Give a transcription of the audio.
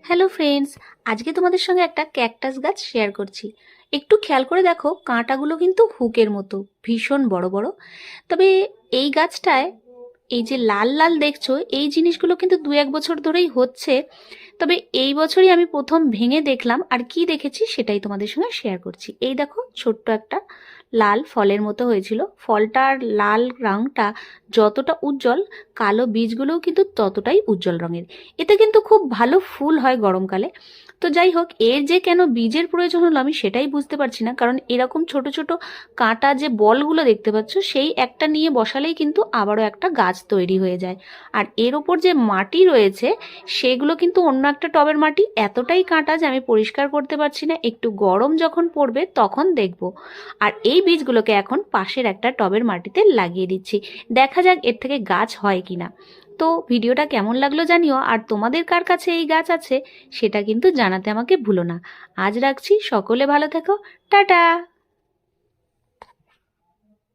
Hello friends, আজকে তোমাদের সঙ্গে একটা ক্যাকটাস গাছ শেয়ার করছি। একটু খেয়াল করে দেখো, কাঁটাগুলো কিন্তু হুকের মতো ভীষণ বড় বড়। তবে এই গাছটায় এই যে লাল লাল দেখছো, এই জিনিসগুলো কিন্তু 1-2 বছর ধরেই হচ্ছে। তবে এই বছরই আমি প্রথম ভেঙে দেখলাম, আর কি দেখেছি সেটাই তোমাদের সঙ্গে শেয়ার করছি। এই দেখো, ছোট্ট একটা লাল ফলের মতো হয়েছিল। ফলটার লাল রঙটা যতটা উজ্জ্বল, কালো বীজগুলোও কিন্তু ততটাই উজ্জ্বল রঙের। এতে কিন্তু খুব ভালো ফুল হয় গরমকালে। তো যাই হোক, এর যে কেন বীজের প্রয়োজন হলো আমি সেটাই বুঝতে পারছি না, কারণ এরকম ছোট ছোট কাঁটা যে বলগুলো দেখতে পাচ্ছ, সেই একটা নিয়ে বসালেই কিন্তু আবারও একটা গাছ তৈরি হয়ে যায়। আর এর ওপর যে মাটি রয়েছে সেগুলো কিন্তু অন্য একটা টবের মাটি, এতটাই কাঁটা যে আমি পরিষ্কার করতে পারছি না। একটু গরম যখন পড়বে তখন দেখব। আর এই বীজগুলোকে এখন পাশের একটা টবের মাটিতে লাগিয়ে দিচ্ছি, দেখা যাক এর থেকে গাছ হয় কিনা। তো ভিডিওটা কেমন লাগলো জানিও, আর তোমাদের কার কাছে এই গাছ আছে সেটা কিন্তু জানাতে আমাকে ভুলো না। আজ রাখছি, সকলে ভালো থেকো, টাটা।